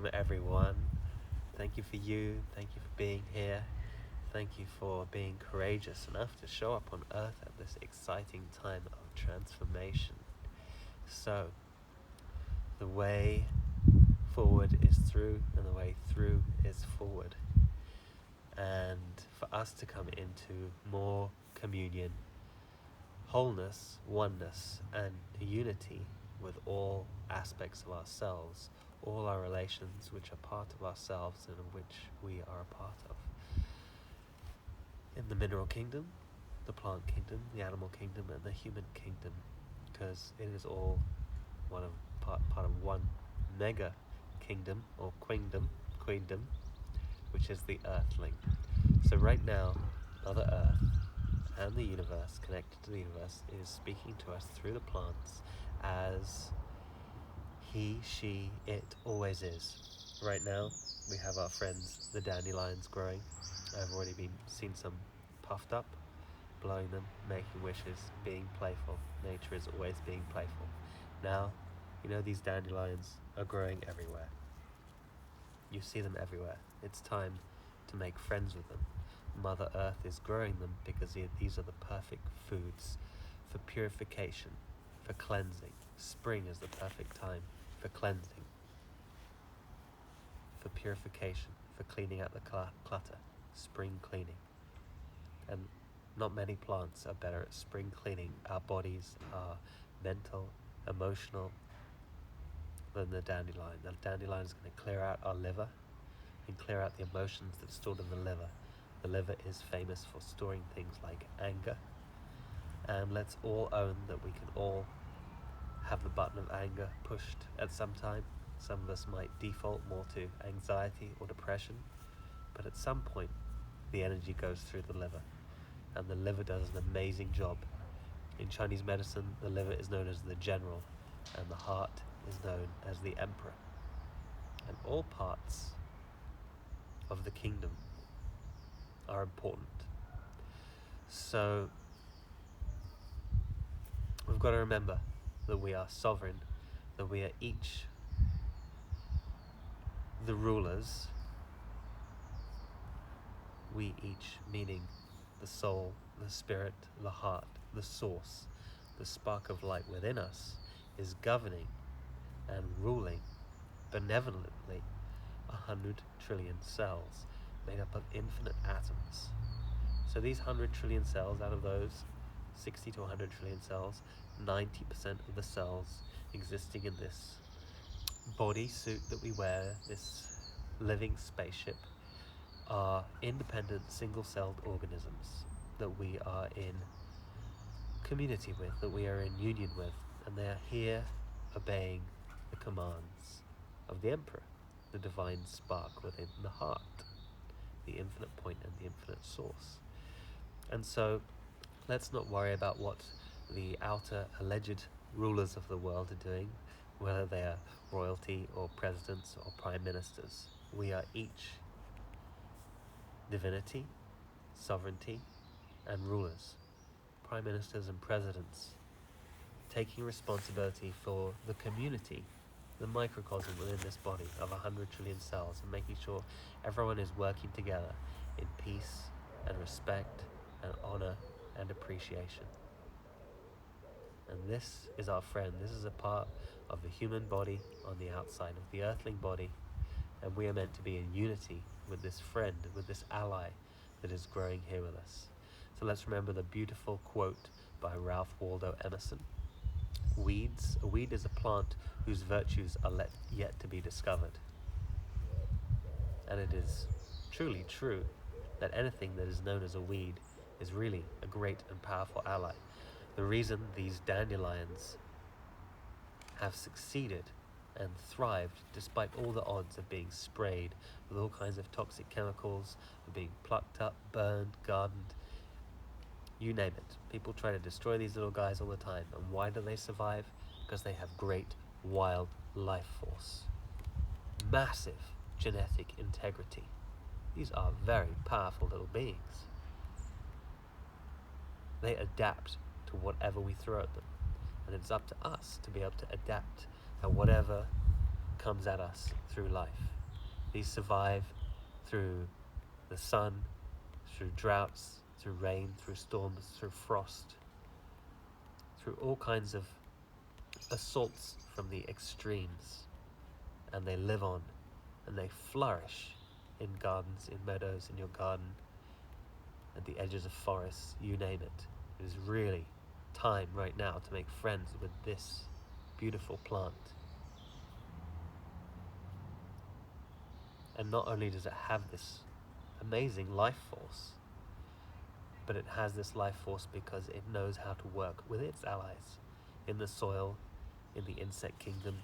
welcome everyone. Thank you for thank you for being here. Thank you for being courageous enough to show up on Earth at this exciting time of transformation. So, the way forward is through, and the way through is forward. And for us to come into more communion, wholeness, oneness, and unity with all aspects of ourselves, all our relations which are part of ourselves and of which we are a part of. In the mineral kingdom, the plant kingdom, the animal kingdom, and the human kingdom, because it is all part of one mega kingdom or queendom, which is the earthling. So right now, Mother Earth and the universe, connected to the universe, is speaking to us through the plants as he, she, it always is. Right now, we have our friends, the dandelions, growing. I've already seen some puffed up, blowing them, making wishes, being playful. Nature is always being playful. Now, these dandelions are growing everywhere. You see them everywhere. It's time to make friends with them. Mother Earth is growing them because these are the perfect foods for purification, for cleansing. Spring is the perfect time for cleansing, for purification, for cleaning out the clutter. Spring cleaning. And not many plants are better at spring cleaning our bodies, our mental, emotional, than the dandelion. The dandelion is going to clear out our liver and clear out the emotions that are stored in the liver. The liver is famous for storing things like anger. And let's all own that we can all have the button of anger pushed at some time. Some of us might default more to anxiety or depression, but at some point the energy goes through the liver, and the liver does an amazing job. In Chinese medicine, the liver is known as the general, and the heart is known as the emperor. And all parts of the kingdom are important. So we've got to remember that we are sovereign, that we are each the rulers. We each, meaning the soul, the spirit, the heart, the source, the spark of light within us, is governing and ruling benevolently 100 trillion cells made up of infinite atoms. So these 100 trillion cells, out of those 60 to 100 trillion cells, 90% of the cells existing in this body suit that we wear, this living spaceship, are independent single-celled organisms that we are in community with, that we are in union with, and they are here obeying the commands of the Emperor, the divine spark within the heart, the infinite point and the infinite source. And so let's not worry about what the outer alleged rulers of the world are doing, whether they are royalty or presidents or prime ministers. We are each divinity, sovereignty, and rulers, prime ministers and presidents, taking responsibility for the community, the microcosm within this body of 100 trillion cells, and making sure everyone is working together in peace and respect and honor and appreciation. And this is our friend. This is a part of the human body on the outside of the earthling body, and we are meant to be in unity with this friend, with this ally that is growing here with us. So let's remember the beautiful quote by Ralph Waldo Emerson. A weed is a plant whose virtues are yet to be discovered. And it is truly true that anything that is known as a weed is really a great and powerful ally. The reason these dandelions have succeeded and thrived despite all the odds of being sprayed with all kinds of toxic chemicals, of being plucked up, burned, gardened, you name it. People try to destroy these little guys all the time. And why do they survive? Because they have great wild life force, massive genetic integrity. These are very powerful little beings. They adapt to whatever we throw at them, and it's up to us to be able to adapt at whatever comes at us through life. These survive through the sun, through droughts, through rain, through storms, through frost, through all kinds of assaults from the extremes. And they live on and they flourish in gardens, in meadows, in your garden, at the edges of forests, you name it. It is really time right now to make friends with this beautiful plant. And not only does it have this amazing life force, but it has this life force because it knows how to work with its allies in the soil, in the insect kingdom.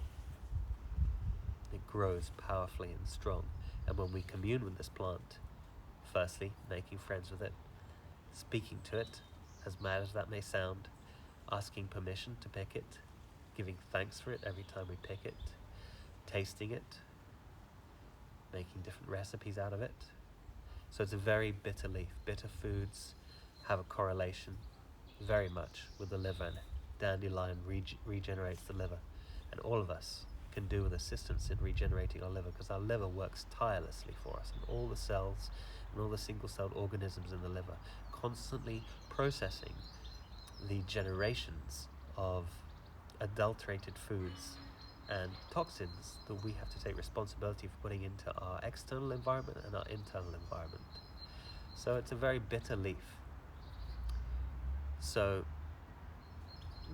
It grows powerfully and strong. And when we commune with this plant, firstly, making friends with it, speaking to it, as mad as that may sound, asking permission to pick it, giving thanks for it every time we pick it, tasting it, making different recipes out of it. So it's a very bitter leaf. Bitter foods have a correlation very much with the liver, and dandelion regenerates the liver. And all of us can do with assistance in regenerating our liver, because our liver works tirelessly for us, and all the cells and all the single-celled organisms in the liver constantly processing the generations of adulterated foods and toxins that we have to take responsibility for putting into our external environment and our internal environment. So it's a very bitter leaf. So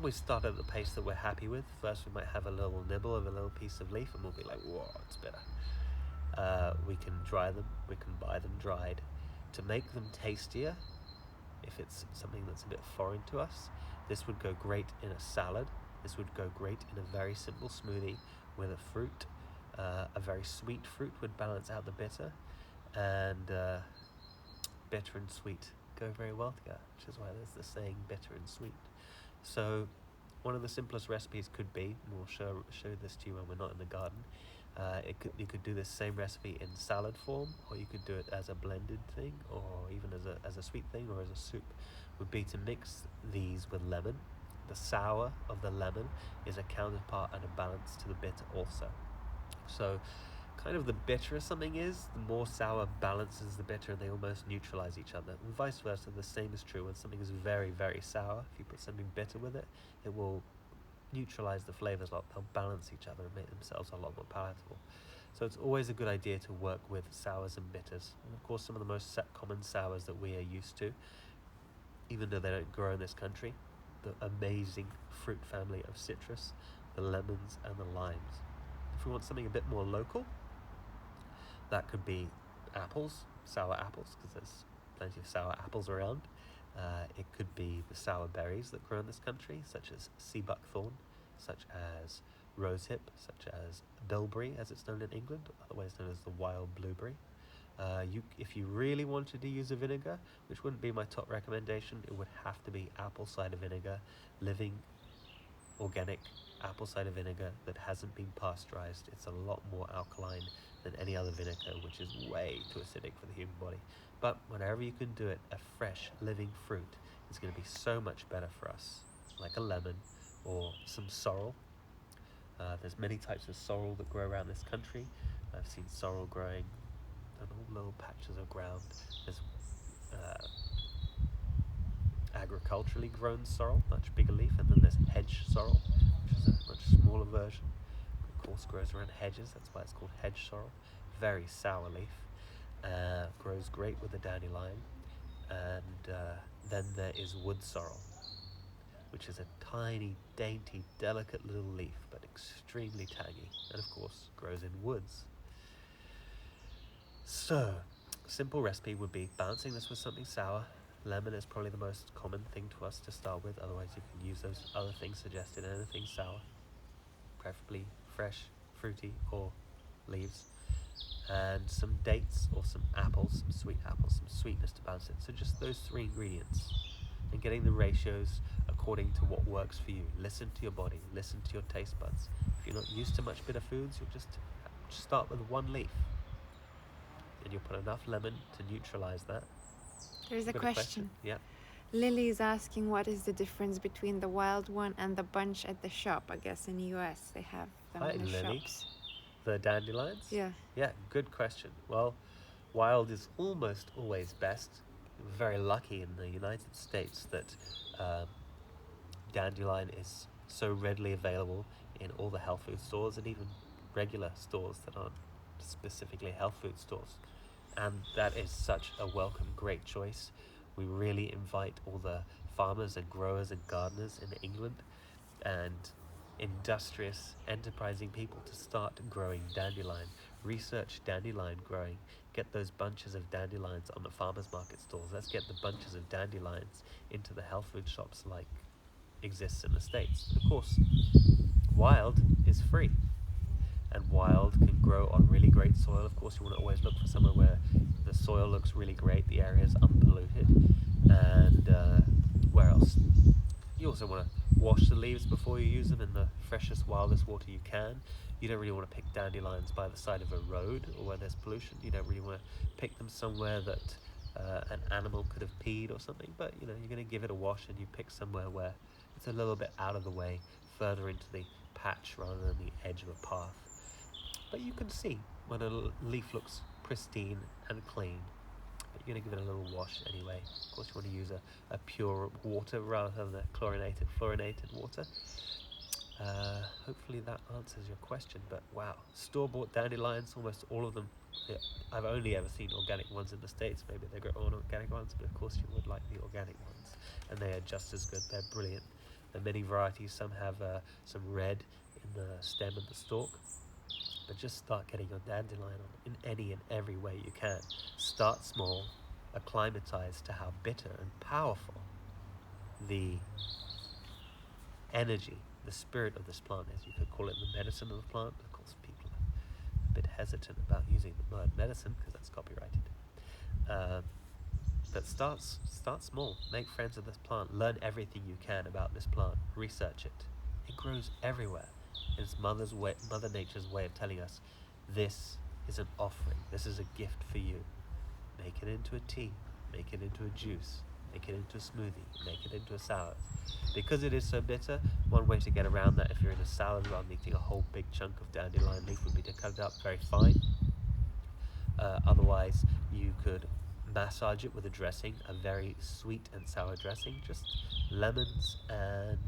we start at the pace that we're happy with. First we might have a little nibble of a little piece of leaf and we'll be like, whoa, it's bitter. We can dry them, we can buy them dried. To make them tastier, if it's something that's a bit foreign to us, this would go great in a salad. This would go great in a very simple smoothie with a fruit. A very sweet fruit would balance out the bitter, and bitter and sweet go very well together, which is why there's the saying bitter and sweet. So one of the simplest recipes could be, and we'll show this to you when we're not in the garden, you could do this same recipe in salad form, or you could do it as a blended thing, or even as a sweet thing, or as a soup, would be to mix these with lemon. The sour of the lemon is a counterpart and a balance to the bitter also. So kind of the bitterer something is, the more sour balances the bitter, and they almost neutralize each other. And vice versa, the same is true when something is very, very sour. If you put something bitter with it, it will neutralize the flavors a lot. They'll balance each other and make themselves a lot more palatable. So it's always a good idea to work with sours and bitters. And of course, some of the most common sours that we are used to, even though they don't grow in this country, the amazing fruit family of citrus, the lemons and the limes. If we want something a bit more local, that could be apples, sour apples, because there's plenty of sour apples around. It could be the sour berries that grow in this country, such as sea buckthorn, such as rosehip, such as bilberry, as it's known in England, otherwise known as the wild blueberry. If you really wanted to use a vinegar, which wouldn't be my top recommendation, it would have to be apple cider vinegar, living, organic apple cider vinegar that hasn't been pasteurized. It's a lot more alkaline than any other vinegar, which is way too acidic for the human body. But whenever you can do it, a fresh, living fruit is going to be so much better for us, like a lemon or some sorrel. There's many types of sorrel that grow around this country. I've seen sorrel growing on all little patches of ground. There's agriculturally grown sorrel, much bigger leaf, and then there's hedge sorrel, which is a much smaller version. Of course, grows around hedges, that's why it's called hedge sorrel. Very sour leaf. Grows great with the dandelion. And then there is wood sorrel, which is a tiny, dainty, delicate little leaf, but extremely tangy, and of course grows in woods. So, simple recipe would be balancing this with something sour. Lemon is probably the most common thing to us to start with, otherwise you can use those other things suggested, anything sour, preferably fresh, fruity, or leaves. And some dates or some apples, some sweet apples, some sweetness to balance it. So just those three ingredients, and getting the ratios according to what works for you. Listen to your body, listen to your taste buds. If you're not used to much bitter foods, you'll just start with one leaf, and you'll put enough lemon to neutralize that. There's a question. Yeah. Lily is asking what is the difference between the wild one and the bunch at the shop. I guess in the US they have them Hi, in the Lily. shops. The dandelions? Yeah. Yeah, good question. Well, wild is almost always best. We're very lucky in the United States that um, dandelion is so readily available in all the health food stores and even regular stores that aren't specifically health food stores. And that is such a welcome, great choice. We really invite all the farmers and growers and gardeners in England and industrious, enterprising people to start growing dandelion. Research dandelion growing. Get those bunches of dandelions on the farmers market stalls. Let's get the bunches of dandelions into the health food shops like exists in the States. But of course, wild is free. And wild can grow on really great soil. Of course, you want to always look for somewhere where the soil looks really great, the area is unpolluted, and where else? You also want to wash the leaves before you use them in the freshest, wildest water you can. You don't really want to pick dandelions by the side of a road or where there's pollution. You don't really want to pick them somewhere that an animal could have peed or something. But you're going to give it a wash, and you pick somewhere where it's a little bit out of the way, further into the patch rather than the edge of a path. But you can see when a leaf looks pristine and clean. But you're going to give it a little wash anyway. Of course, you want to use a pure water rather than the fluorinated water. Hopefully that answers your question. But wow, store-bought dandelions, almost all of them. Yeah, I've only ever seen organic ones in the States. Maybe they grow on organic ones, but of course you would like the organic ones, and they are just as good. They're brilliant. There are many varieties. Some have some red in the stem and the stalk. But just start getting your dandelion on in any and every way you can. Start small, acclimatize to how bitter and powerful the energy, the spirit of this plant is. You could call it the medicine of the plant. Of course, people are a bit hesitant about using the word medicine because that's copyrighted. But start small. Make friends with this plant. Learn everything you can about this plant. Research it. It grows everywhere. It's Mother Nature's way of telling us this is an offering. This is a gift for you. Make it into a tea. Make it into a juice. Make it into a smoothie. Make it into a salad. Because it is so bitter, one way to get around that if you're in a salad rather than eating a whole big chunk of dandelion leaf would be to cut it up very fine. Otherwise, you could massage it with a dressing, a very sweet and sour dressing, just lemons and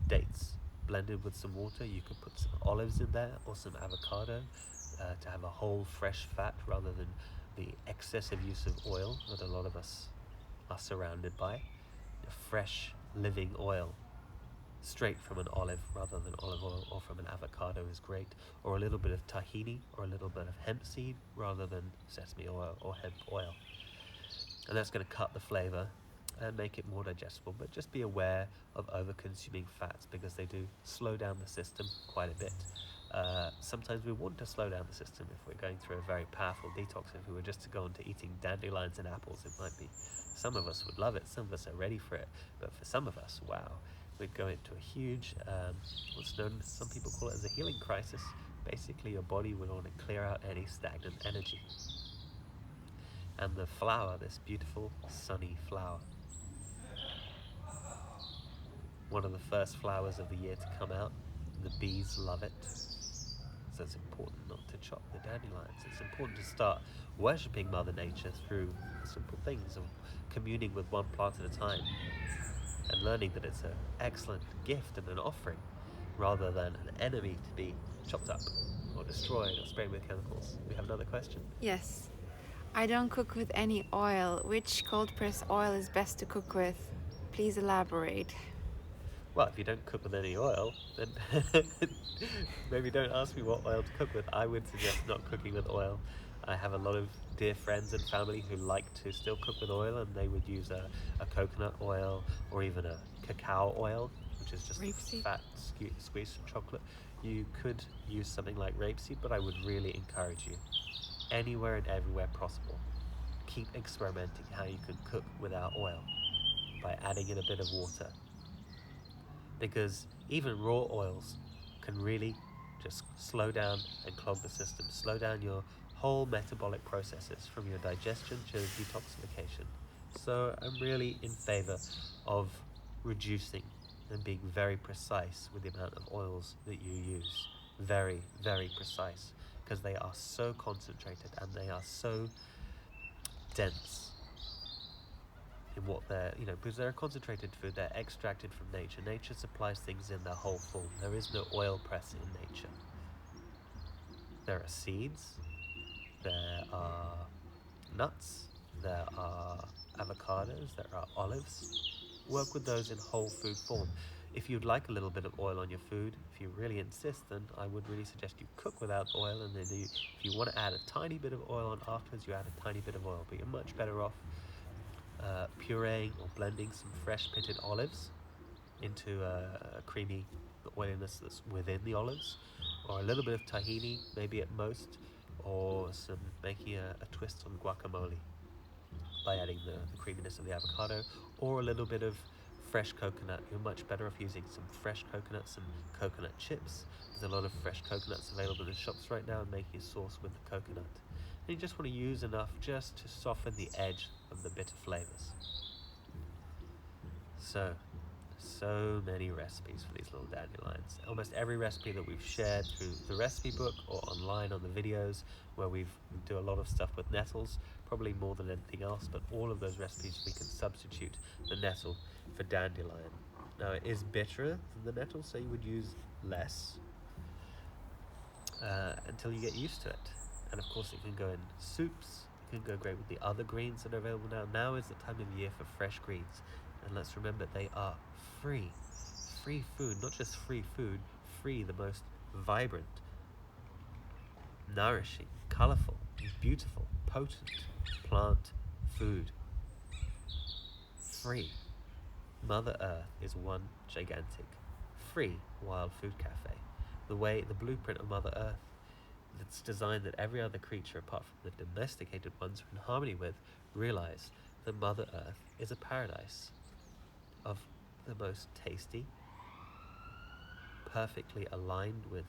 dates blended with some water. You could put some olives in there or some avocado to have a whole fresh fat rather than the excessive use of oil that a lot of us are surrounded by. A fresh living oil straight from an olive rather than olive oil, or from an avocado is great, or a little bit of tahini or a little bit of hemp seed rather than sesame oil or hemp oil. And that's going to cut the flavor and make it more digestible. But just be aware of over-consuming fats because they do slow down the system quite a bit. Sometimes we want to slow down the system if we're going through a very powerful detox. If we were just to go on to eating dandelions and apples, it might be, some of us would love it, some of us are ready for it, but for some of us, wow, we'd go into a huge, what's known, some people call it as a healing crisis. Basically your body would want to clear out any stagnant energy. And the flower, this beautiful sunny flower, one of the first flowers of the year to come out, the bees love it. So it's important not to chop the dandelions. It's important to start worshipping Mother Nature through simple things of communing with one plant at a time and learning that it's an excellent gift and an offering rather than an enemy to be chopped up or destroyed or sprayed with chemicals. We have another question? Yes. I don't cook with any oil. Which cold press oil is best to cook with? Please elaborate. Well, if you don't cook with any oil, then maybe don't ask me what oil to cook with. I would suggest not cooking with oil. I have a lot of dear friends and family who like to still cook with oil, and they would use a coconut oil or even a cacao oil, which is just Rapeseed? fat squeezed from chocolate. You could use something like rapeseed, but I would really encourage you, anywhere and everywhere possible, keep experimenting how you can cook without oil by adding in a bit of water, because even raw oils can really just slow down and clog the system, slow down your whole metabolic processes from your digestion to detoxification. So I'm really in favor of reducing and being very precise with the amount of oils that you use. very, very precise, because they are so concentrated and they are so dense in what they're, because they're a concentrated food, they're extracted from nature. Nature supplies things in their whole form. There is no oil press in nature. There are seeds, there are nuts, there are avocados, there are olives. Work with those in whole food form. If you'd like a little bit of oil on your food, if you really insist, then I would really suggest you cook without oil, and then if you want to add a tiny bit of oil on afterwards, you add a tiny bit of oil. But you're much better off pureeing or blending some fresh pitted olives into a creamy oiliness that's within the olives, or a little bit of tahini, maybe at most, or making a twist on guacamole by adding the creaminess of the avocado, or a little bit of fresh coconut. You're much better off using some fresh coconut, some coconut chips. There's a lot of fresh coconuts available in shops right now, and making a sauce with the coconut. And you just want to use enough just to soften the edge of the bitter flavors. So many recipes for these little dandelions. Almost every recipe that we've shared through the recipe book or online on the videos, where we do a lot of stuff with nettles, probably more than anything else, but all of those recipes we can substitute the nettle for dandelion. Now it is bitterer than the nettle, so you would use less until you get used to it. And of course it can go in soups, it can go great with the other greens that are available now. Now is the time of year for fresh greens. And let's remember, they are free. Free food, not just free food, free, the most vibrant, nourishing, colourful, beautiful, potent plant food. Free. Mother Earth is one gigantic, free wild food cafe. The blueprint of Mother Earth, that's designed that every other creature apart from the domesticated ones are in harmony with, realize that Mother Earth is a paradise of the most tasty, perfectly aligned with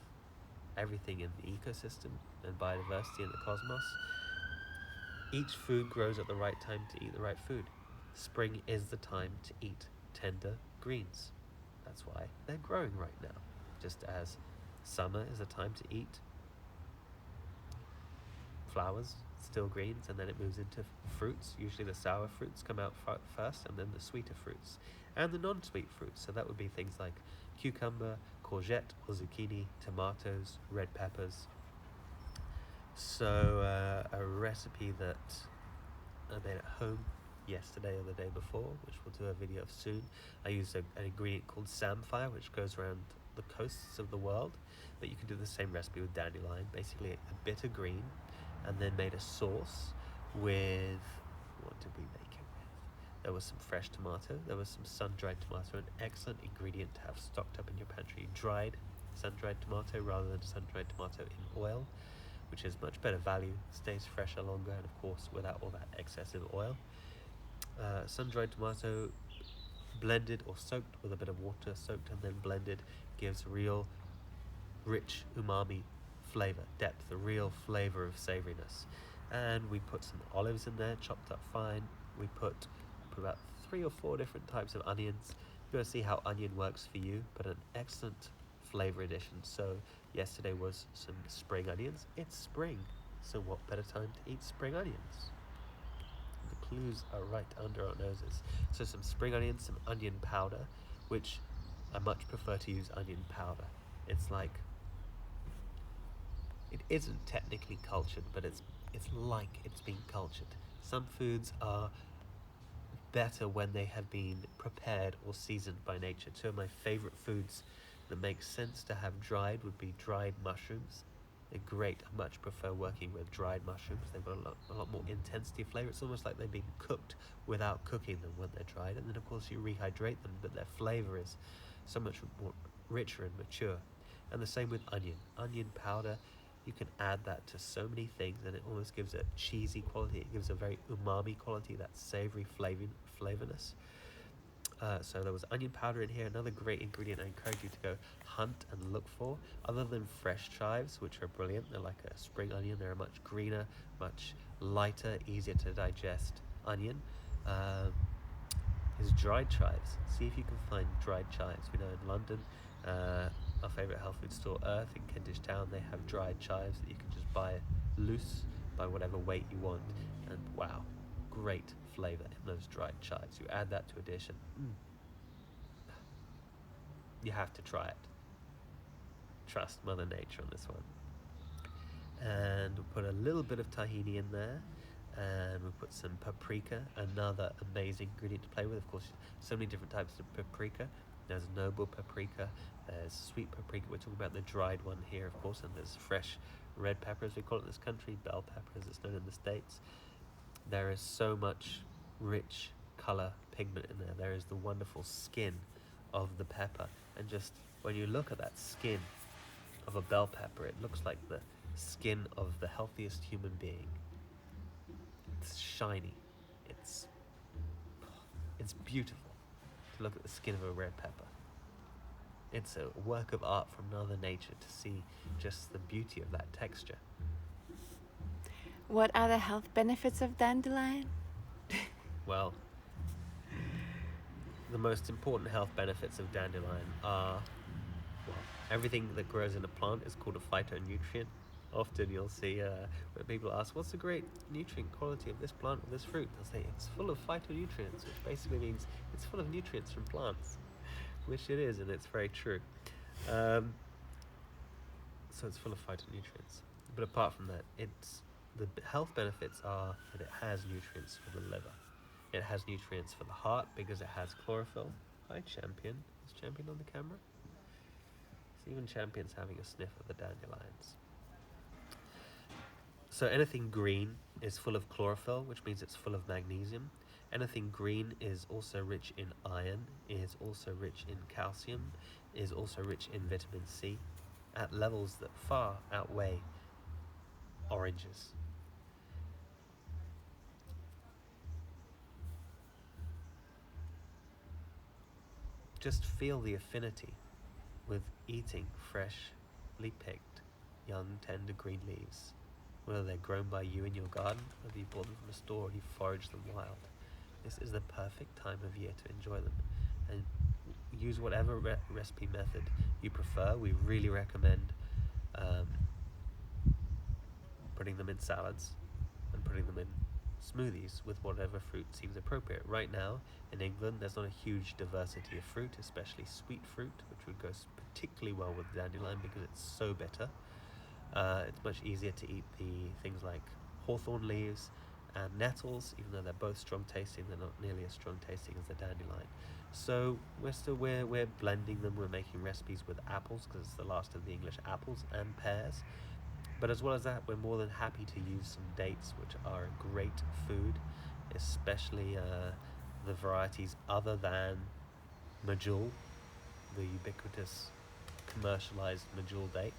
everything in the ecosystem and biodiversity in the cosmos. Each food grows at the right time to eat the right food. Spring is the time to eat tender greens. That's why they're growing right now. Just as summer is a time to eat flowers, still greens, and then it moves into fruits. Usually the sour fruits come out first, and then the sweeter fruits, and the non-sweet fruits. So that would be things like cucumber, courgette or zucchini, tomatoes, red peppers. So a recipe that I made at home yesterday or the day before, which we'll do a video of soon. I used an ingredient called samphire, which goes around the coasts of the world, but you can do the same recipe with dandelion, basically a bitter green, and then made a sauce with, what did we make it with? There was some fresh tomato, there was some sun-dried tomato, an excellent ingredient to have stocked up in your pantry. Dried, sun-dried tomato rather than sun-dried tomato in oil, which is much better value, stays fresher longer, and of course without all that excessive oil. Sun-dried tomato blended or soaked with a bit of water, soaked and then blended, gives real rich umami flavor, depth, a real flavor of savoriness. And we put some olives in there, chopped up fine. We put about 3 or 4 different types of onions. You're going to see how onion works for you, but an excellent flavor addition. So yesterday was some spring onions. It's spring, so what better time to eat spring onions? The clues are right under our noses. So some spring onions, some onion powder, which I much prefer to use onion powder. It's like, it isn't technically cultured, but it's like it's been cultured. Some foods are better when they have been prepared or seasoned by nature. Two of my favorite foods that make sense to have dried would be dried mushrooms. They're great. I much prefer working with dried mushrooms. They've got a lot more intensity of flavor. It's almost like they've been cooked without cooking them when they're dried. And then of course you rehydrate them, but their flavor is so much more richer and mature. And the same with onion. Onion powder, you can add that to so many things, and it almost gives a cheesy quality. It gives a very umami quality, that savory flavorness. So there was onion powder in here. Another great ingredient I encourage you to go hunt and look for, other than fresh chives, which are brilliant. They're like a spring onion. They're a much greener, much lighter, easier to digest onion. Is dried chives. See if you can find dried chives. We know in London, our favourite health food store, Earth, in Kentish Town, they have dried chives that you can just buy loose by whatever weight you want. And wow, great flavour in those dried chives. You add that to a dish and you have to try it. Trust Mother Nature on this one. And we'll put a little bit of tahini in there. And we'll put some paprika, another amazing ingredient to play with. Of course, so many different types of paprika. There's noble paprika, there's sweet paprika, we're talking about the dried one here, of course, and there's fresh red pepper, as we call it in this country, bell pepper as it's known in the States. There is so much rich colour pigment in there. There is the wonderful skin of the pepper, and just when you look at that skin of a bell pepper, it looks like the skin of the healthiest human being. It's shiny, it's beautiful to look at the skin of a red pepper. It's a work of art from Mother Nature to see just the beauty of that texture. What are the health benefits of dandelion? Well, the most important health benefits of dandelion are, well, everything that grows in a plant is called a phytonutrient. Often you'll see when people ask, what's the great nutrient quality of this plant or this fruit? They'll say it's full of phytonutrients, which basically means it's full of nutrients from plants, which it is, and it's very true. So it's full of phytonutrients. But apart from that, the health benefits are that it has nutrients for the liver. It has nutrients for the heart because it has chlorophyll. Hi, Champion. Is Champion on the camera? So even Champion's having a sniff of the dandelions. So anything green is full of chlorophyll, which means it's full of magnesium. Anything green is also rich in iron, is also rich in calcium, is also rich in vitamin C, at levels that far outweigh oranges. Just feel the affinity with eating freshly picked, young, tender green leaves. Whether they're grown by you in your garden, whether you bought them from a store or you forage them wild. This is the perfect time of year to enjoy them. And use whatever recipe method you prefer. We really recommend putting them in salads and putting them in smoothies with whatever fruit seems appropriate. Right now, in England, there's not a huge diversity of fruit, especially sweet fruit, which would go particularly well with dandelion because it's so bitter. It's much easier to eat the things like hawthorn leaves and nettles, even though they're both strong tasting, they're not nearly as strong tasting as the dandelion. So we're blending them. We're making recipes with apples because it's the last of the English apples, and pears. But as well as that, we're more than happy to use some dates, which are a great food, especially the varieties other than medjool, the ubiquitous commercialized medjool date.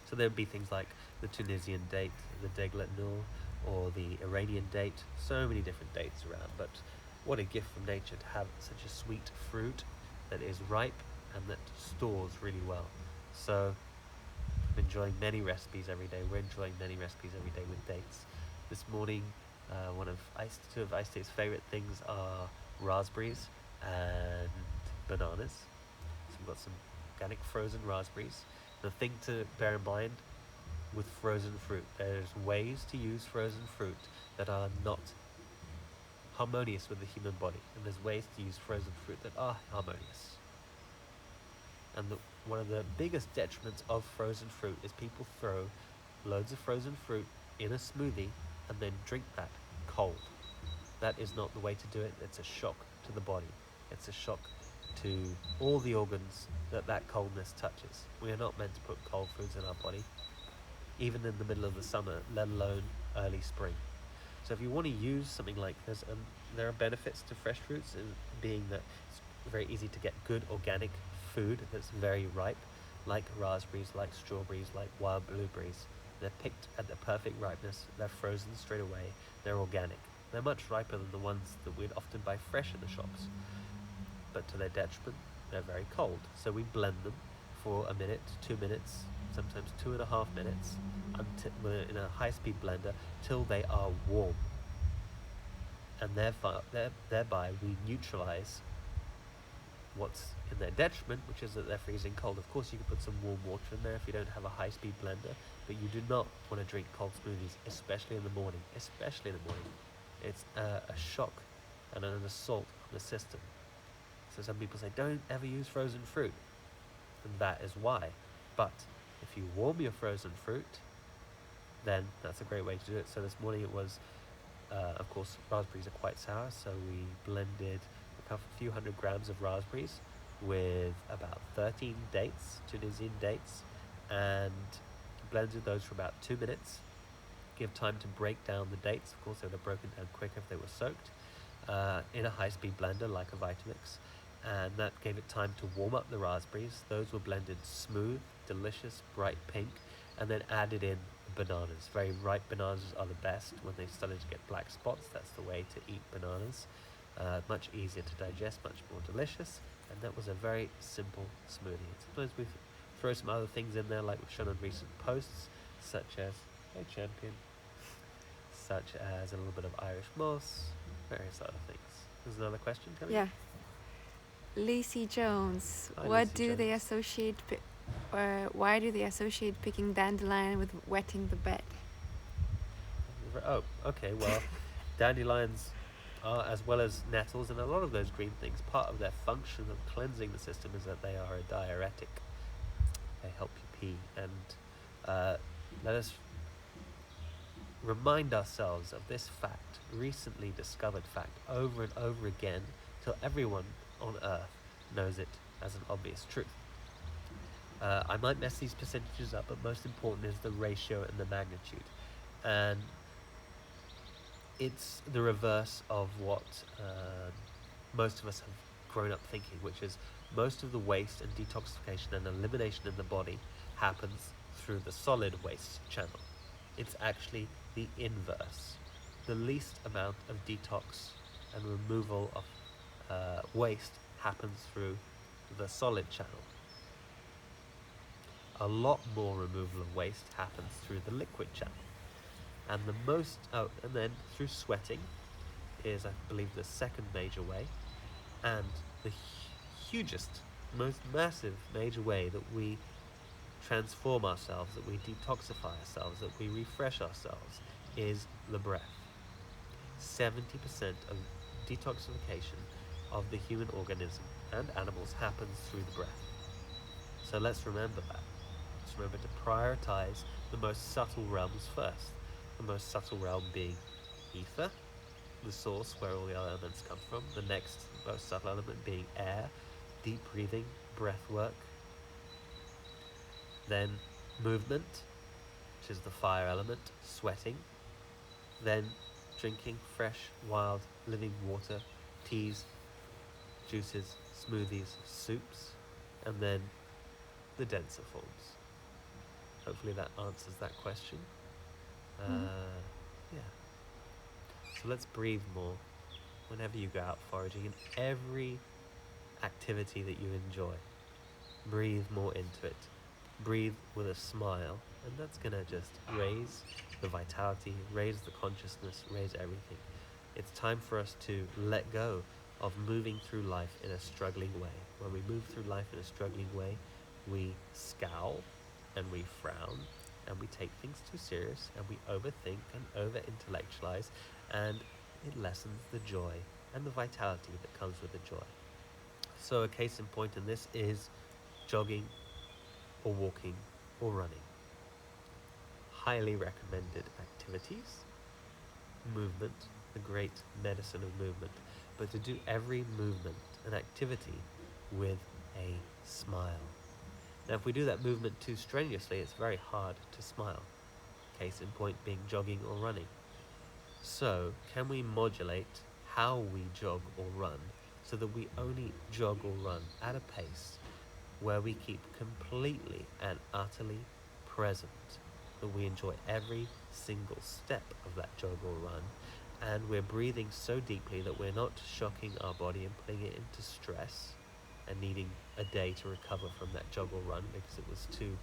So there would be things like the Tunisian date, the Deglet Nur, or the Iranian date. So many different dates around, but what a gift from nature to have such a sweet fruit that is ripe and that stores really well. So I'm enjoying many recipes every day. We're enjoying many recipes every day with dates. This morning, two of Ice Tate's favorite things are raspberries and bananas. So we've got some organic frozen raspberries. The thing to bear in mind with frozen fruit, there's ways to use frozen fruit that are not harmonious with the human body, and there's ways to use frozen fruit that are harmonious. And one of the biggest detriments of frozen fruit is people throw loads of frozen fruit in a smoothie and then drink that cold. That is not the way to do it. It's a shock to the body. It's a shock to all the organs that coldness touches. We are not meant to put cold foods in our body, even in the middle of the summer, let alone early spring. So if you want to use something like this, and there are benefits to fresh fruits in being that it's very easy to get good organic food that's very ripe, like raspberries, like strawberries, like wild blueberries. They're picked at the perfect ripeness, they're frozen straight away, they're organic. They're much riper than the ones that we'd often buy fresh in the shops. But to their detriment, they're very cold. So we blend them for a minute, 2 minutes, sometimes 2.5 minutes, in a high-speed blender till they are warm. And thereby we neutralize what's in their detriment, which is that they're freezing cold. Of course, you can put some warm water in there if you don't have a high-speed blender, but you do not want to drink cold smoothies, especially in the morning. Especially in the morning. It's a shock and an assault on the system. So some people say, don't ever use frozen fruit. And that is why. But if you warm your frozen fruit, then that's a great way to do it. So this morning it was, of course, raspberries are quite sour, so we blended a few hundred grams of raspberries with about 13 dates, Tunisian dates, and blended those for about 2 minutes. Give time to break down the dates. Of course, they would have broken down quicker if they were soaked in a high-speed blender like a Vitamix. And that gave it time to warm up the raspberries. Those were blended smooth, delicious, bright pink, and then added in bananas. Very ripe bananas are the best. When they started to get black spots, that's the way to eat bananas. Much easier to digest, much more delicious, and that was a very simple smoothie. And sometimes we throw some other things in there, like we've shown on recent posts, such as a champion, such as a little bit of Irish moss, various other things. There's another question, Kelly? Yeah. Lacey Jones, Hi, what Lacey do they Jones. associate, why do they associate picking dandelion with wetting the bed? Oh, okay, well, dandelions are, as well as nettles and a lot of those green things, part of their function of cleansing the system is that they are a diuretic. They help you pee, and let us remind ourselves of this fact, recently discovered fact, over and over again, till everyone on earth knows it as an obvious truth. I might mess these percentages up, but most important is the ratio and the magnitude. And it's the reverse of what most of us have grown up thinking, which is most of the waste and detoxification and elimination in the body happens through the solid waste channel. It's actually the inverse. The least amount of detox and removal of waste happens through the solid channel. A lot more removal of waste happens through the liquid channel. And and then through sweating is, I believe, the second major way, and the hugest, most massive major way that we transform ourselves, that we detoxify ourselves, that we refresh ourselves, is the breath. 70% of detoxification of the human organism and animals happens through the breath. So let's remember that. Let's remember to prioritize the most subtle realms first. The most subtle realm being ether, the source where all the other elements come from. The next most subtle element being air, deep breathing, breath work. Then movement, which is the fire element, sweating. Then drinking fresh, wild, living water, teas, juices, smoothies, soups, and then the denser forms. Hopefully that answers that question. Yeah. So let's breathe more whenever you go out foraging, in every activity that you enjoy. Breathe more into it. Breathe with a smile, and that's going to just raise the vitality, raise the consciousness, raise everything. It's time for us to let go of moving through life in a struggling way. When we move through life in a struggling way, we scowl and we frown and we take things too serious and we overthink and over-intellectualize, and it lessens the joy and the vitality that comes with the joy. So a case in point in this is jogging or walking or running. Highly recommended activities. Movement, the great medicine of movement, but to do every movement and activity with a smile. Now, if we do that movement too strenuously, it's very hard to smile. Case in point being jogging or running. So, can we modulate how we jog or run so that we only jog or run at a pace where we keep completely and utterly present, that we enjoy every single step of that jog or run, and we're breathing so deeply that we're not shocking our body and putting it into stress and needing a day to recover from that jog or run because it was too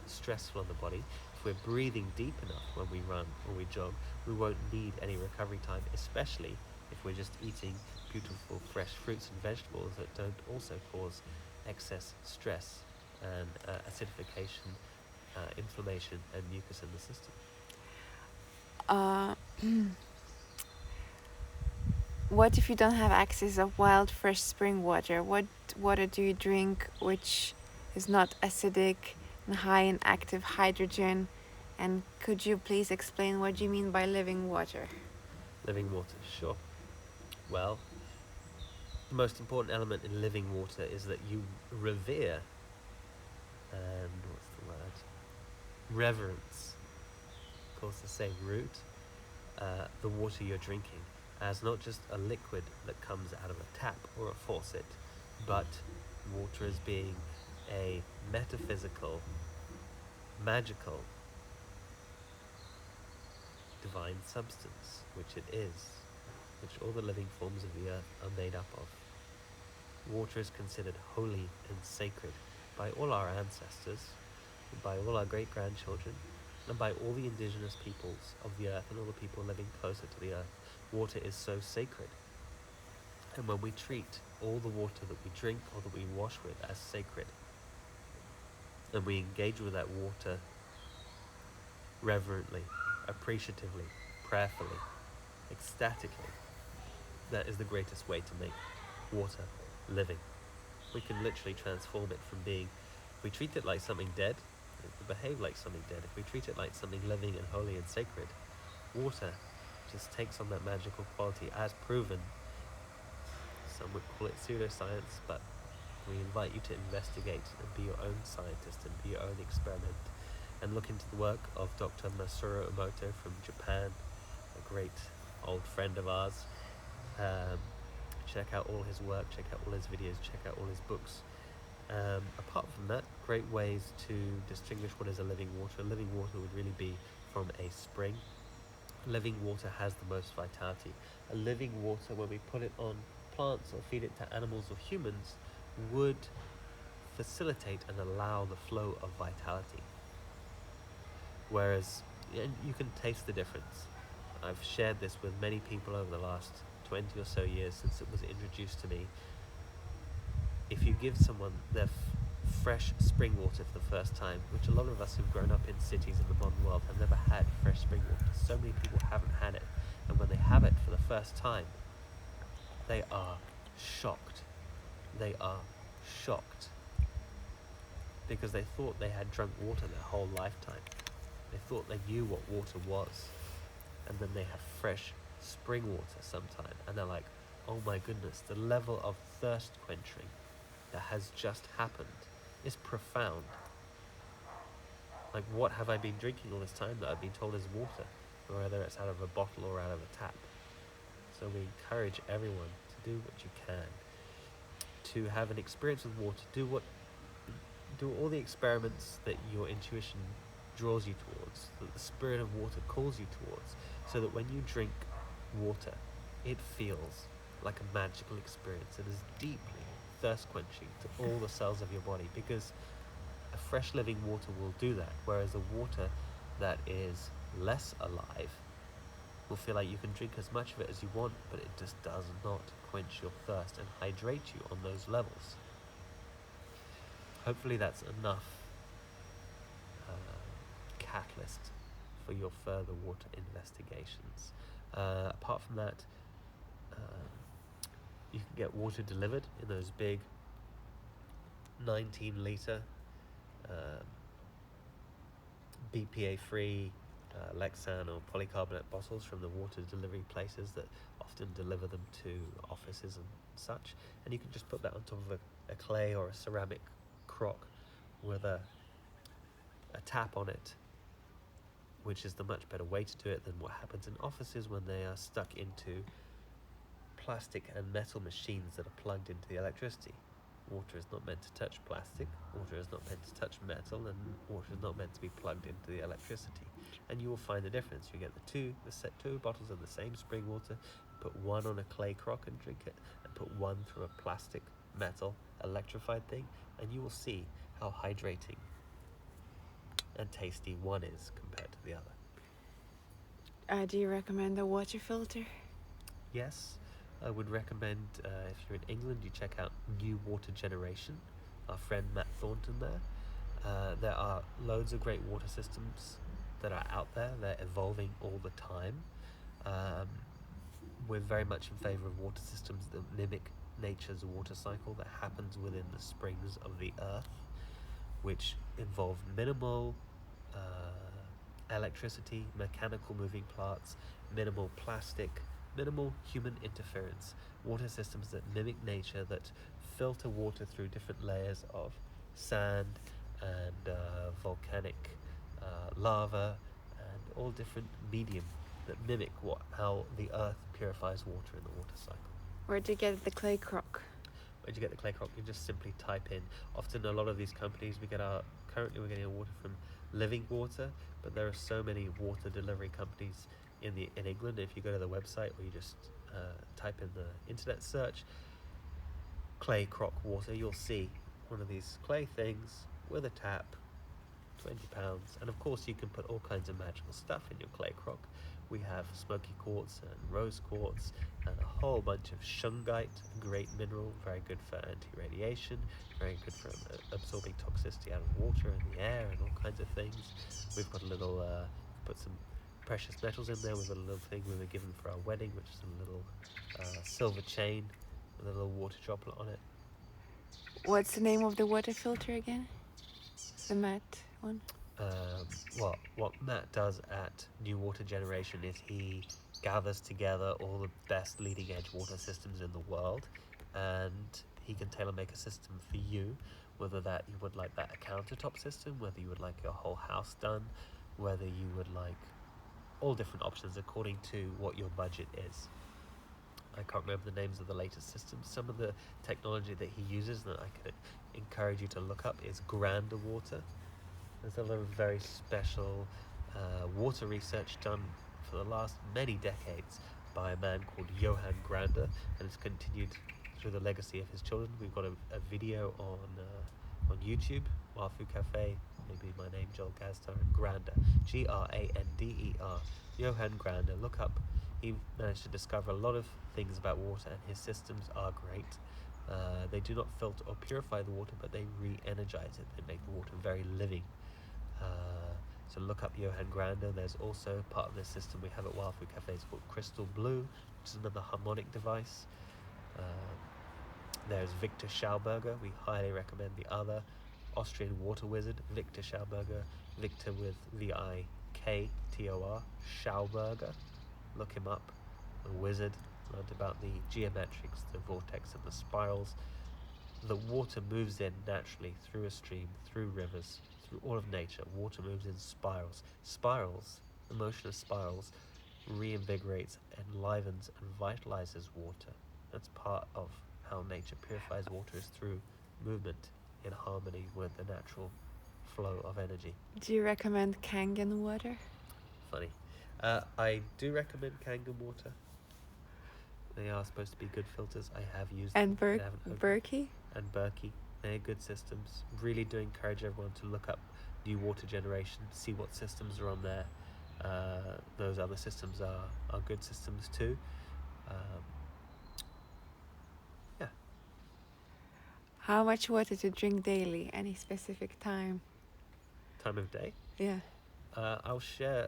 stressful on the body. If we're breathing deep enough when we run or we jog, we won't need any recovery time, especially if we're just eating beautiful fresh fruits and vegetables that don't also cause excess stress and acidification, inflammation, and mucus in the system. Uh, what if you don't have access of wild, fresh spring water? What water do you drink which is not acidic and high in active hydrogen? And could you please explain what you mean by living water? Living water, sure. Well, the most important element in living water is that you revere, and what's the word? Reverence, of course, the same root, the water you're drinking, as not just a liquid that comes out of a tap or a faucet, but water as being a metaphysical, magical, divine substance, which it is, which all the living forms of the earth are made up of. Water is considered holy and sacred by all our ancestors, by all our great-grandchildren, and by all the indigenous peoples of the earth and all the people living closer to the earth. Water is so sacred. And when we treat all the water that we drink or that we wash with as sacred, and we engage with that water reverently, appreciatively, prayerfully, ecstatically, that is the greatest way to make water living. We can literally transform it from being, if we treat it like something dead, it will behave like something dead. If we treat it like something living and holy and sacred, water just takes on that magical quality as proven. Some would call it pseudoscience, but we invite you to investigate and be your own scientist and be your own experiment and look into the work of Dr. Masaru Emoto from Japan, a great old friend of ours. Check out all his work, check out all his videos, check out all his books. Apart from that, great ways to distinguish what is a living water. A living water would really be from a spring. Living water has the most vitality. A living water, when we put it on plants or feed it to animals or humans, would facilitate and allow the flow of vitality. Whereas, you can taste the difference. I've shared this with many people over the last 20 or so years since it was introduced to me. If you give someone their fresh spring water for the first time, which a lot of us who've grown up in cities in the modern world have never had fresh spring water, so many people haven't had it, and when they have it for the first time, they are shocked. They are shocked because they thought they had drunk water their whole lifetime. They thought they knew what water was, and then they have fresh spring water sometime, and they're like, oh my goodness, the level of thirst quenching that has just happened is profound. Like, what have I been drinking all this time that I've been told is water, whether it's out of a bottle or out of a tap? So we encourage everyone to do what you can, to have an experience with water. Do all the experiments that your intuition draws you towards, that the spirit of water calls you towards, so that when you drink water, it feels like a magical experience. It is deeply thirst quenching to all the cells of your body, because a fresh living water will do that, whereas a water that is less alive will feel like you can drink as much of it as you want, but it just does not quench your thirst and hydrate you on those levels. Hopefully that's enough catalyst for your further water investigations. Apart from that, you can get water delivered in those big 19-litre BPA-free Lexan or polycarbonate bottles from the water delivery places that often deliver them to offices and such, and you can just put that on top of a clay or a ceramic crock with a tap on it, which is the much better way to do it than what happens in offices when they are stuck into plastic and metal machines that are plugged into the electricity. Water is not meant to touch plastic, water is not meant to touch metal, and water is not meant to be plugged into the electricity. And you will find the difference. You get two bottles of the same spring water, put one on a clay crock and drink it, and put one through a plastic, metal, electrified thing, and you will see how hydrating and tasty one is compared to the other. Do you recommend a water filter? yes, I would recommend if you're in England, you check out New Water Generation. Our friend Matt Thornton there. There are loads of great water systems that are out there. They're evolving all the time. Um, we're very much in favour of water systems that mimic nature's water cycle that happens within the springs of the earth, which involve minimal electricity, mechanical moving parts, minimal plastic, minimal human interference. Water systems that mimic nature, that filter water through different layers of sand and volcanic lava and all different medium that mimic how the earth purifies water in the water cycle. Where do you get the clay crock? Where do you get the clay crock? You just simply type in. Often a lot of these companies, currently we're getting our water from Living Water, but there are so many water delivery companies in England. If you go to the website or you just type in the internet search clay crock water, you'll see one of these clay things with a tap, £20, and of course you can put all kinds of magical stuff in your clay crock. We have smoky quartz and rose quartz and a whole bunch of shungite, a great mineral, very good for anti-radiation, very good for absorbing toxicity out of water and the air and all kinds of things. We've got a little, put some precious metals in there. We've got a little thing we were given for our wedding, which is a little silver chain with a little water droplet on it. What's the name of the water filter again? The matte one? What Matt does at New Water Generation is he gathers together all the best leading edge water systems in the world, and he can tailor make a system for you, whether that you would like that a countertop system, whether you would like your whole house done, whether you would like all different options according to what your budget is. I can't remember the names of the latest systems. Some of the technology that he uses that I could encourage you to look up is Grander Water. There's a lot of very special water research done for the last many decades by a man called Johann Grander, and it's continued through the legacy of his children. We've got a video on YouTube, Wild Food Cafe, maybe my name, Joel Gazdar, Grander, Grander, Johann Grander. Look up. He managed to discover a lot of things about water, and his systems are great. They do not filter or purify the water, but they re-energize it. They make the water very living. So look up Johann Grander. There's also part of this system we have at Wild Food Cafe is called Crystal Blue, which is another harmonic device. There's Victor Schauberger. We highly recommend the other Austrian water wizard, Victor Schauberger. Victor with Viktor, Schauberger. Look him up. A wizard. Learned about the geometrics, the vortex and the spirals. The water moves in naturally through a stream, through rivers, through all of nature. Water moves in spirals. Spirals, the motion of spirals, reinvigorates, enlivens, and vitalizes water. That's part of how nature purifies water, is through movement in harmony with the natural flow of energy. Do you recommend Kangen water? Funny. I do recommend Kangen water. They are supposed to be good filters. I have used And them. Berkey? And Berkey. They're good systems. Really do encourage everyone to look up New Water Generation, see what systems are on there. Those other systems are good systems too. Yeah. How much water to drink daily? Any specific time? Time of day? Yeah. I'll share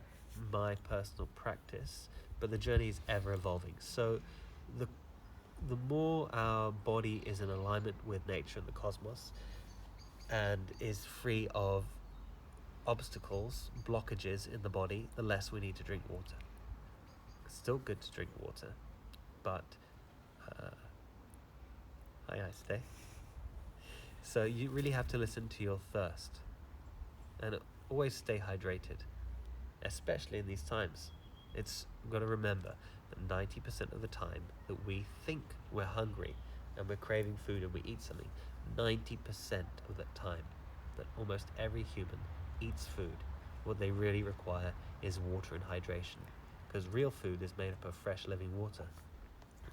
my personal practice, but the journey is ever evolving. So the more our body is in alignment with nature and the cosmos and is free of obstacles, blockages in the body, the less we need to drink water. It's still good to drink water, but hi, I stay. So you really have to listen to your thirst and always stay hydrated, especially in these times. It's got to remember that 90% of the time that we think we're hungry and we're craving food and we eat something, 90% of the time that almost every human eats food, what they really require is water and hydration, because real food is made up of fresh living water,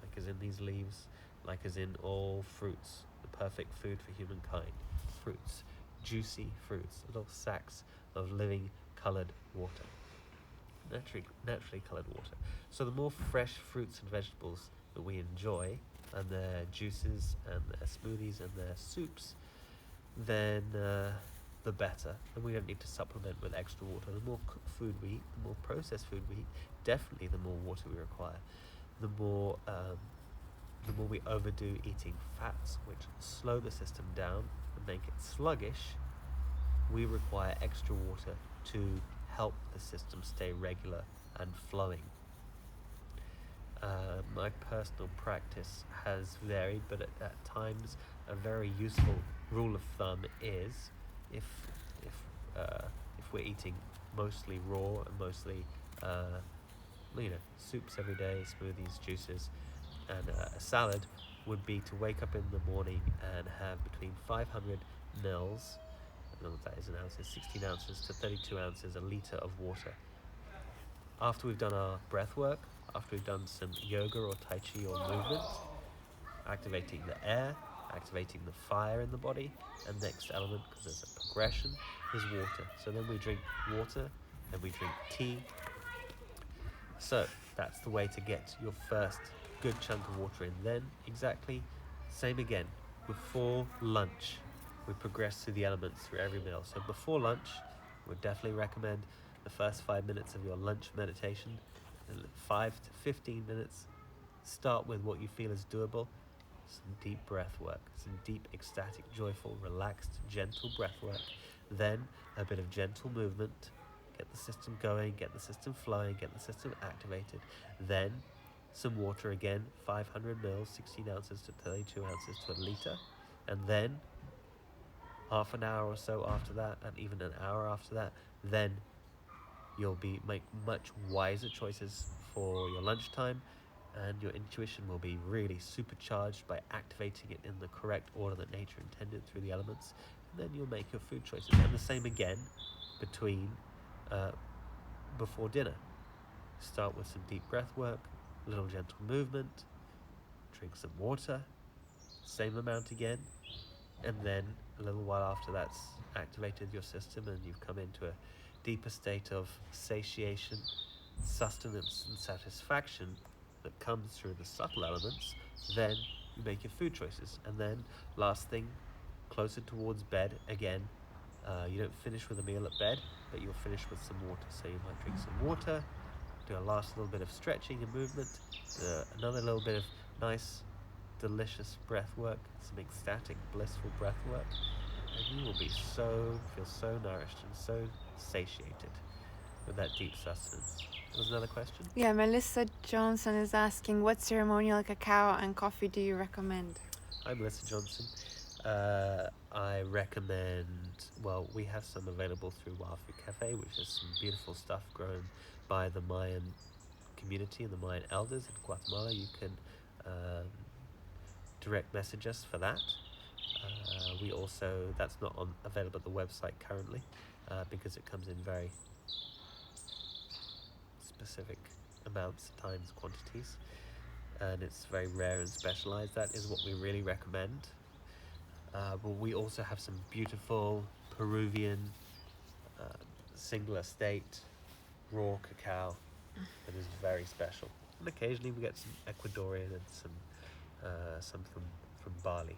like as in these leaves, like as in all fruits, the perfect food for humankind. Fruits, juicy fruits, little sacks of living coloured water. naturally coloured water. So the more fresh fruits and vegetables that we enjoy, and their juices and their smoothies and their soups, then the better. And we don't need to supplement with extra water. The more cooked food we eat, the more processed food we eat, definitely the more water we require. The more we overdo eating fats, which slow the system down and make it sluggish, we require extra water to help the system stay regular and flowing. My personal practice has varied, but at times a very useful rule of thumb is if if if we're eating mostly raw and mostly soups every day, smoothies, juices, and a salad, would be to wake up in the morning and have between 500 mils, I don't know what that is in ounces, 16 ounces to 32 ounces, a litre of water. After we've done our breath work, after we've done some yoga or tai chi or movement, activating the air, activating the fire in the body, and next element, because there's a progression, is water. So then we drink water, then we drink tea. So that's the way to get your first good chunk of water in. Then exactly same again. Before lunch, we progress through the elements through every meal. So before lunch, would definitely recommend the first 5 minutes of your lunch meditation, 5 to 15 minutes. Start with what you feel is doable. Some deep breath work, some deep, ecstatic, joyful, relaxed, gentle breath work. Then a bit of gentle movement. Get the system going, get the system flowing, get the system activated. Then some water again, 500 mils, 16 ounces to 32 ounces to a litre. And then half an hour or so after that, and even an hour after that, then you'll make much wiser choices for your lunchtime, and your intuition will be really supercharged by activating it in the correct order that nature intended through the elements. And then you'll make your food choices. And the same again before dinner. Start with some deep breath work, a little gentle movement, drink some water, same amount again, and then a little while after that's activated your system and you've come into a deeper state of satiation, sustenance, and satisfaction that comes through the subtle elements, then you make your food choices. And then last thing, closer towards bed again, you don't finish with a meal at bed, but you'll finish with some water. So you might drink some water, do a last little bit of stretching and movement, another little bit of nice, delicious breath work, some ecstatic, blissful breath work, and you will feel so nourished and so satiated with that deep sustenance. Was another question? Yeah, Melissa Johnson is asking, what ceremonial cacao and coffee do you recommend? I'm Melissa Johnson. I recommend, we have some available through Wild Food Cafe, which is some beautiful stuff grown by the Mayan community and the Mayan elders in Guatemala. You can direct message us for that. We also, that's not available at the website currently, because it comes in very specific amounts, times, quantities, and it's very rare and specialized. That is what we really recommend. But we also have some beautiful Peruvian single estate raw cacao that is very special. And occasionally we get some Ecuadorian and some from Bali.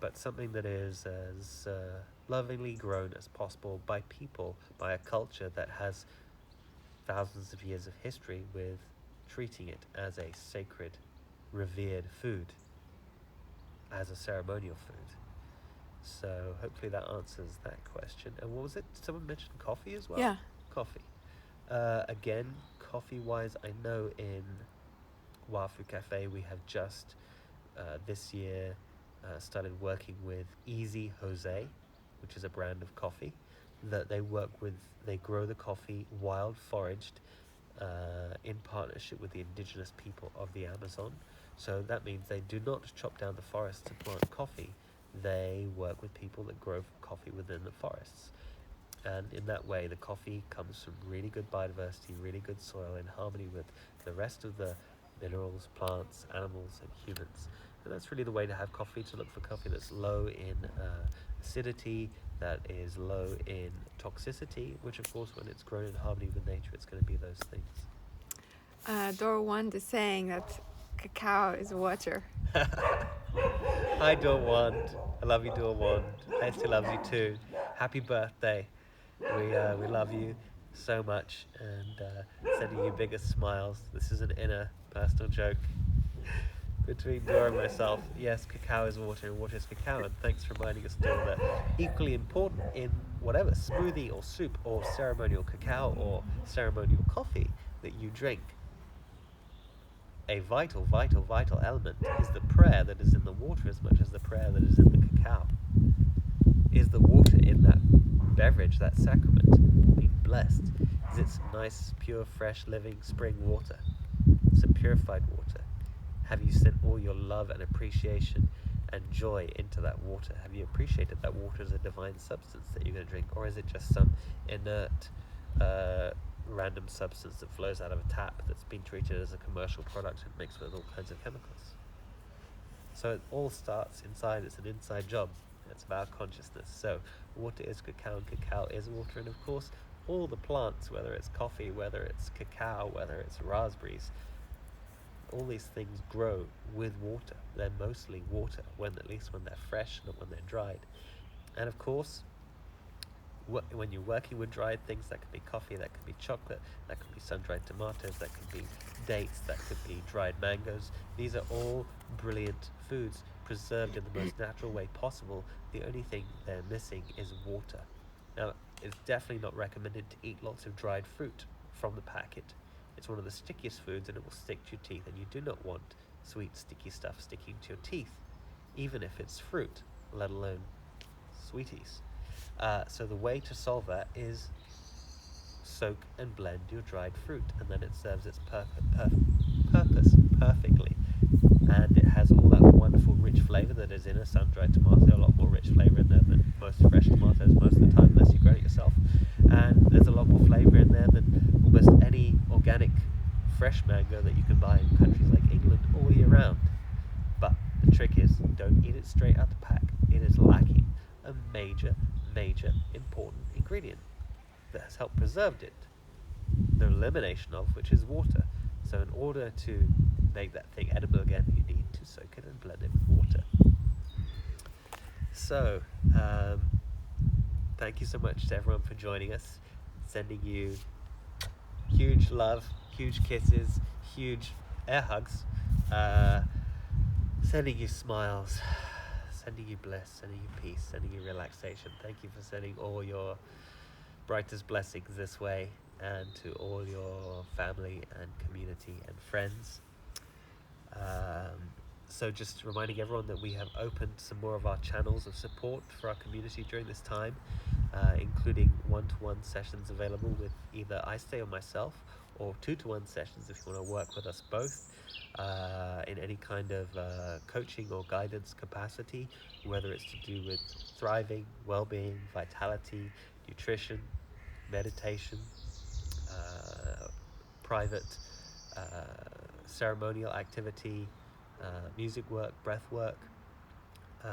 But something that is as lovingly grown as possible by people, by a culture that has thousands of years of history with treating it as a sacred, revered food, as a ceremonial food. So hopefully that answers that question. And what was it? Someone mentioned coffee as well? Yeah. Coffee. Again, coffee-wise, I know in Wild Food Cafe we have just this year started working with Easy Jose, which is a brand of coffee that they work with. They grow the coffee wild foraged in partnership with the indigenous people of the Amazon. So that means they do not chop down the forest to plant coffee. They work with people that grow coffee within the forests. And in that way, the coffee comes from really good biodiversity, really good soil in harmony with the rest of the minerals, plants, animals, and humans. And that's really the way to have coffee, to look for coffee that's low in acidity, that is low in toxicity, which of course when it's grown in harmony with nature, it's going to be those things. Door one is saying that cacao is water. Hi Dawn, I love you Dawn. I still love you too. Happy birthday. We love you so much, and sending you biggest smiles. This is an inner personal joke between Dora and myself. Yes, cacao is water and water is cacao, and thanks for reminding us, Dora, that equally important in whatever smoothie or soup or ceremonial cacao or ceremonial coffee that you drink, a vital, vital, vital element is the prayer that is in the water as much as the prayer that is in the cacao. Is the water in that beverage, that sacrament, being blessed? Is it some nice, pure, fresh, living spring water? Some purified water? Have you sent all your love and appreciation and joy into that water? Have you appreciated that water as a divine substance that you're going to drink? Or is it just some inert, random substance that flows out of a tap that's been treated as a commercial product and mixed with all kinds of chemicals? So it all starts inside. It's an inside job. It's about consciousness. So water is cacao and cacao is water. And of course, all the plants, whether it's coffee, whether it's cacao, whether it's raspberries, all these things grow with water. They're mostly water, at least when they're fresh, not when they're dried. And of course, when you're working with dried things, that could be coffee, that could be chocolate, that could be sun-dried tomatoes, that could be dates, that could be dried mangoes. These are all brilliant foods, preserved in the most natural way possible. The only thing they're missing is water. Now, it's definitely not recommended to eat lots of dried fruit from the packet. It's one of the stickiest foods and it will stick to your teeth, and you do not want sweet, sticky stuff sticking to your teeth, even if it's fruit, let alone sweeties. So the way to solve that is soak and blend your dried fruit, and then it serves its purpose perfectly. And it has all that wonderful rich flavour that is in a sun-dried tomato, a lot more rich flavour in there than most fresh tomatoes most of the time, unless you grow it yourself. And there's a lot more flavour in there than almost any organic fresh mango that you can buy in countries like England all year round. But the trick is, don't eat it straight out the pack. It is lacking a major, major important ingredient that has helped preserve it, the elimination of which is water. So in order to make that thing edible again, you need to soak it and blend it with water. So thank you so much to everyone for joining us, sending you huge love, huge kisses, huge air hugs, sending you smiles, sending you bliss, sending you peace, sending you relaxation. Thank you for sending all your brightest blessings this way, and to all your family and community and friends. So just reminding everyone that we have opened some more of our channels of support for our community during this time, including one-to-one sessions available with either I Stay or myself, or two-to-one sessions if you want to work with us both in any kind of coaching or guidance capacity, whether it's to do with thriving, well-being, vitality, nutrition, meditation, private ceremonial activity, music work, breath work.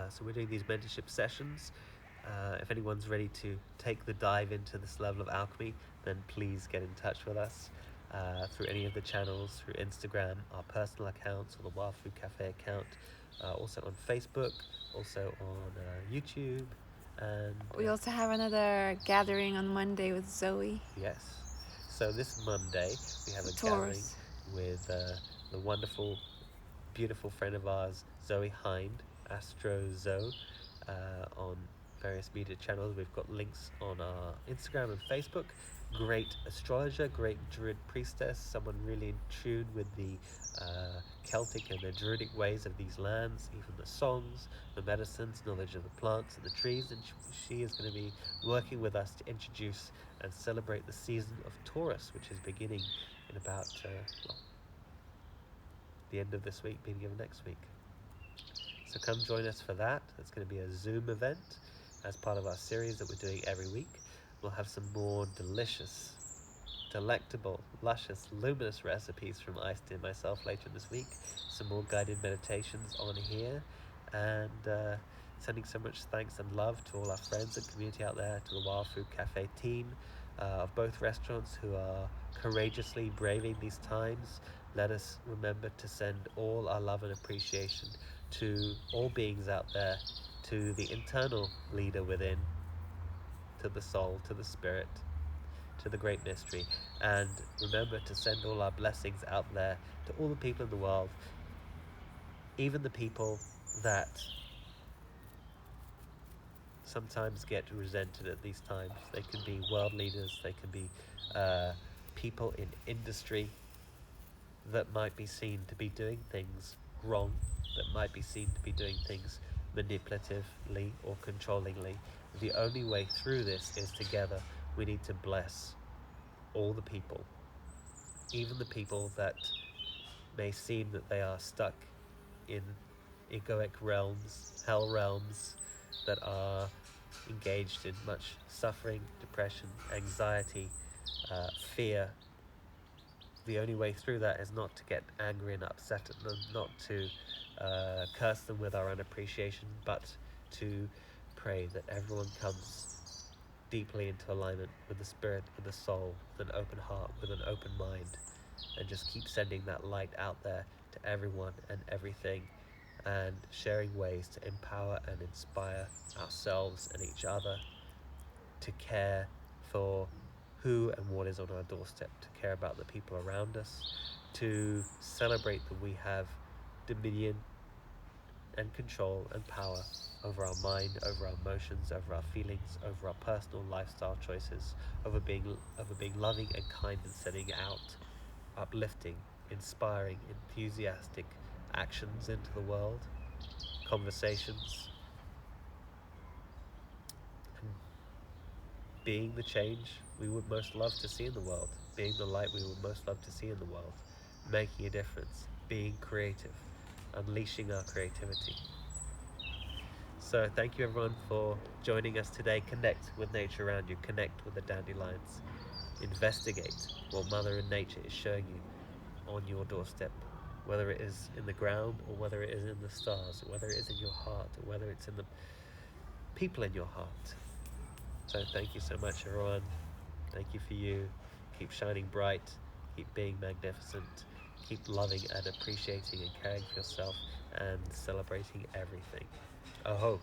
So we're doing these mentorship sessions. If anyone's ready to take the dive into this level of alchemy, then please get in touch with us through any of the channels, through Instagram, our personal accounts, or the Wild Food Cafe account, also on Facebook, also on YouTube. And We also have another gathering on Monday with Zoe. yes. So this Monday we have a gathering with the wonderful, beautiful friend of ours, Zoe Hind, Astro Zoe, on various media channels. We've got links on our Instagram and Facebook. Great astrologer, great druid priestess, someone really in tune with the Celtic and the druidic ways of these lands, even the songs, the medicines, knowledge of the plants and the trees. And she is going to be working with us to introduce and celebrate the season of Taurus, which is beginning in about the end of this week, beginning of next week. So come join us for that. It's going to be a Zoom event as part of our series that we're doing every week. We'll have some more delicious, delectable, luscious, luminous recipes from Iced and myself later this week. Some more guided meditations on here, and Sending so much thanks and love to all our friends and community out there, to the Wild Food Cafe team of both restaurants who are courageously braving these times. Let us remember to send all our love and appreciation to all beings out there, to the internal leader within, to the soul, to the spirit, to the great mystery. And remember to send all our blessings out there to all the people in the world, even the people that sometimes get resented at these times. They can be world leaders, they can be people in industry that might be seen to be doing things wrong, that might be seen to be doing things manipulatively or controllingly. The only way through this is together. We need to bless all the people, even the people that may seem that they are stuck in egoic realms, hell realms, that are engaged in much suffering, depression, anxiety, fear. The only way through that is not to get angry and upset at them, not to curse them with our unappreciation, but to pray that everyone comes deeply into alignment with the spirit, with the soul, with an open heart, with an open mind, and just keep sending that light out there to everyone and everything, and sharing ways to empower and inspire ourselves and each other to care for who and what is on our doorstep, to care about the people around us, to celebrate that we have dominion and control and power over our mind, over our emotions, over our feelings, over our personal lifestyle choices, over being loving and kind and sending out uplifting, inspiring, enthusiastic actions into the world, conversations, and being the change we would most love to see in the world, being the light we would most love to see in the world, making a difference, being creative, unleashing our creativity. So thank you everyone for joining us today. Connect with nature around you, connect with the dandelions, investigate what Mother and Nature is showing you on your doorstep, whether it is in the ground or whether it is in the stars, or whether it is in your heart or whether it's in the people in your heart. So thank you so much everyone. Thank you for you. Keep shining bright, keep being magnificent, keep loving and appreciating and caring for yourself and celebrating everything. Oh,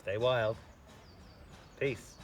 stay wild. Peace.